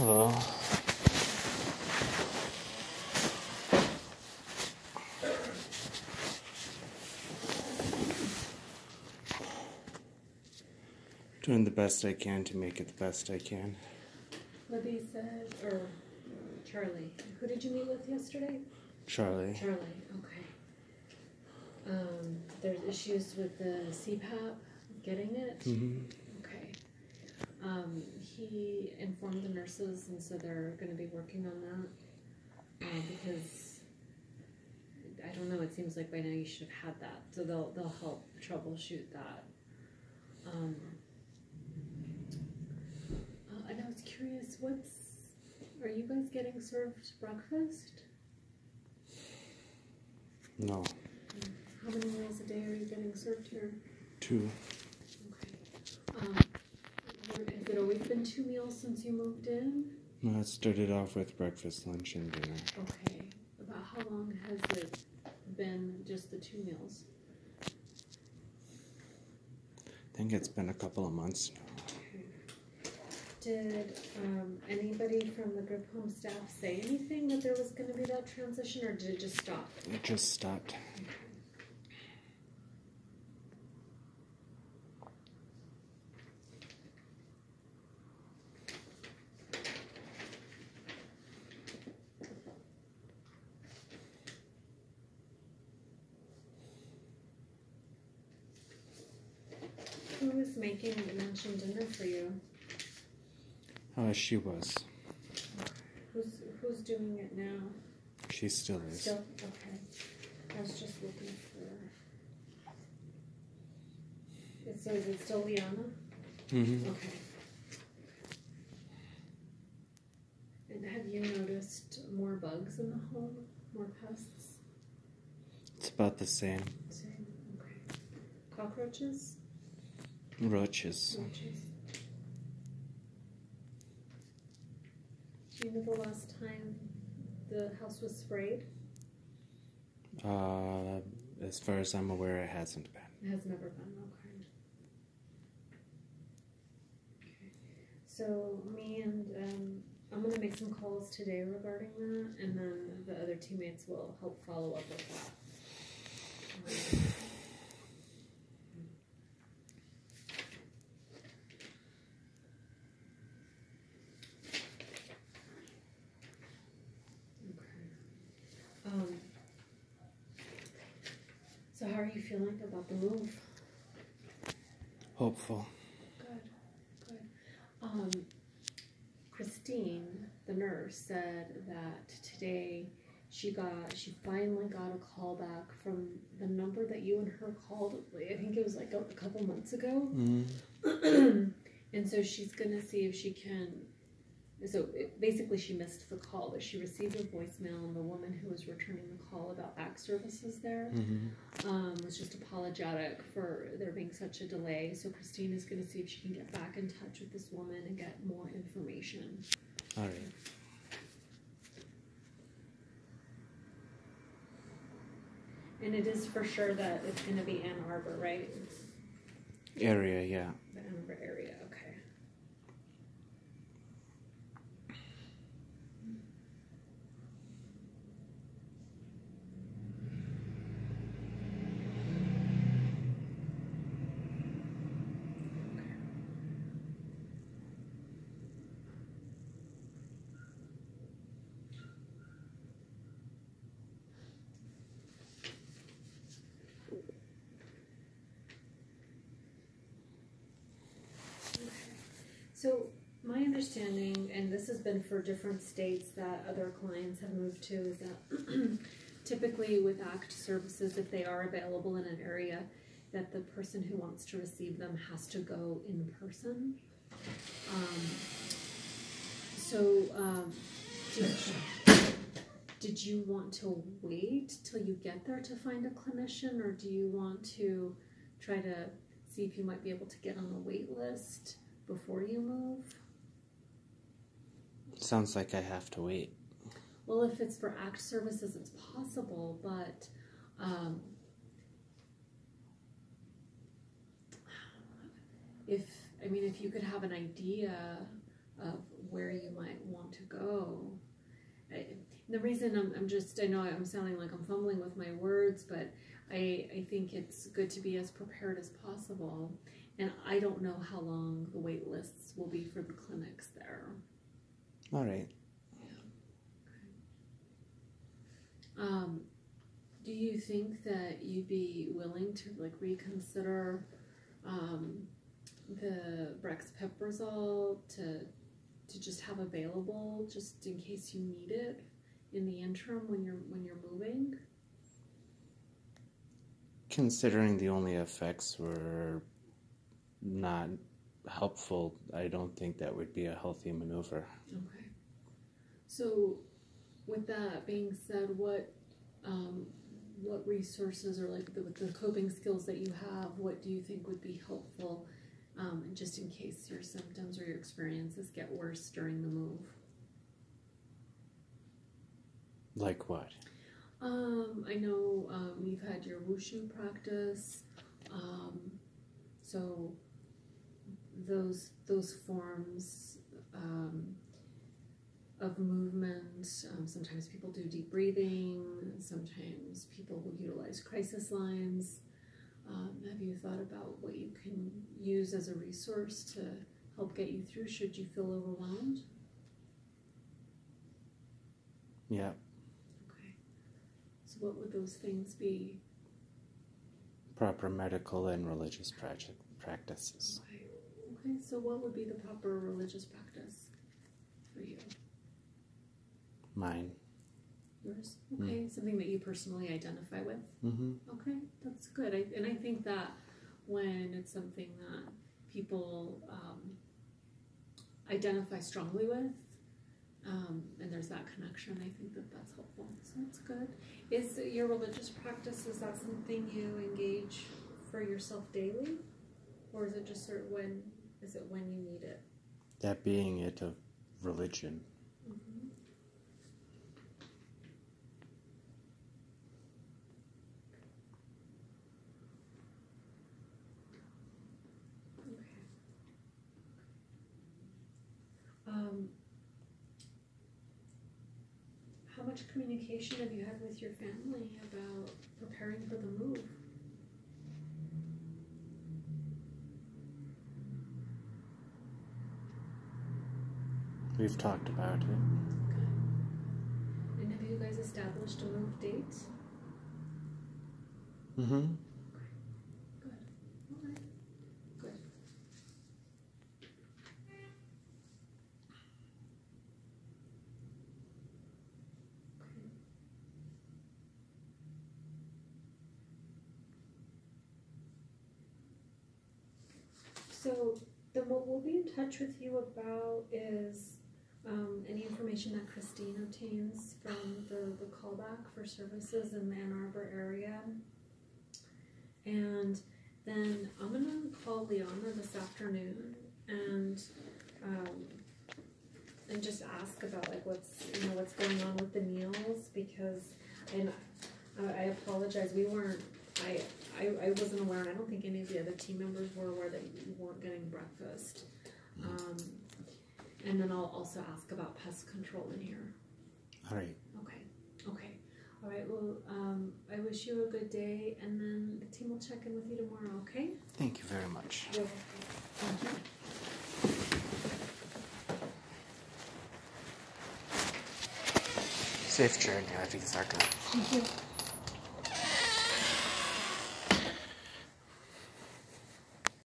Hello. Doing the best I can to make it the best I can. Libby said, or Charlie. Who did you meet with yesterday? Charlie. Charlie, okay. There's issues with the CPAP, getting it? Mm-hmm. Okay. He informed the nurses, and so they're going to be working on that. Because, I don't know, it seems like by now you should have had that. So they'll help troubleshoot that. And I was curious, are you guys getting served breakfast? No. How many meals a day are you getting served here? 2. Okay. Has it always been 2 meals since you moved in? No, it started off with breakfast, lunch, and dinner. Okay. About how long has it been just the 2 meals? I think it's been a couple of months now. Did anybody from the group home staff say anything that there was going to be that transition, or did it just stop? It just stopped. Who was making lunch and dinner for you? She was. Who's doing it now? She still is. Still? Okay. I was just looking for... So is it still Liana? Mm-hmm. Okay. And have you noticed more bugs in the home? More pests? It's about the same. Same? Okay. Cockroaches? Roaches. Roaches. Do you know the last time the house was sprayed? As far as I'm aware, it hasn't been. It has never been, okay. So me and I'm going to make some calls today regarding that, and then the other teammates will help follow up with that. So how are you feeling about the move? Hopeful. Good. Christine, the nurse, said that today she finally got a call back from the number that you and her called. I think it was like a couple months ago. Mm-hmm. And so she's gonna see if she can. So basically, she missed the call, but she received a voicemail, and the woman who was returning the call about back services there was just apologetic for there being such a delay. So Christine is going to see if she can get back in touch with this woman and get more information. All right. And it is for sure that it's going to be Ann Arbor, right? Area, yeah. The Ann Arbor area, okay. So my understanding, and this has been for different states that other clients have moved to, is that typically with ACT services, if they are available in an area, that the person who wants to receive them has to go in person. Did you want to wait till you get there to find a clinician, or do you want to try to see if you might be able to get on the wait list before you move? Sounds like I have to wait. Well, if it's for ACT services, it's possible, but if you could have an idea of where you might want to go. The reason I know I'm sounding like I'm fumbling with my words, but I think it's good to be as prepared as possible. And I don't know how long the wait lists will be for the clinics there. All right. Yeah. Okay. Do you think that you'd be willing to like reconsider the Brexpiprazole to just have available just in case you need it in the interim when you're moving? Considering the only effects were not helpful, I don't think that would be a healthy maneuver. Okay. So, with that being said, what resources or like with the coping skills that you have, what do you think would be helpful, just in case your symptoms or your experiences get worse during the move? Like what? I know you've had your wushu practice, so those forms of movement. Sometimes people do deep breathing. Sometimes people will utilize crisis lines. Have you thought about what you can use as a resource to help get you through should you feel overwhelmed? Yeah. Okay. So what would those things be? Proper medical and religious practices. Okay. Okay, so what would be the proper religious practice for you? Mine. Yours? Okay, something that you personally identify with? Mm-hmm. Okay, that's good. I think that when it's something that people identify strongly with, and there's that connection, I think that that's helpful. So that's good. Is your religious practice, is that something you engage for yourself daily? Or is it just sort of when you need it? That being it of religion. Mm-hmm. Okay. How much communication have you had with your family about preparing for the move? We've talked about it. Okay. And have you guys established a move date? Mm-hmm. Okay. Good. All right. Good. Okay. So then what we'll be in touch with you about is any information that Christine obtains from the callback for services in the Ann Arbor area. And then I'm going to call Liana this afternoon and just ask about like what's going on with the meals, because I apologize, I wasn't aware, and I don't think any of the other team members were aware that you weren't getting breakfast. And then I'll also ask about pest control in here. All right. Okay. All right, well, I wish you a good day, and then the team will check in with you tomorrow, okay? Thank you very much. You're welcome. Thank you. Safe journey, Avisaka. Thank you.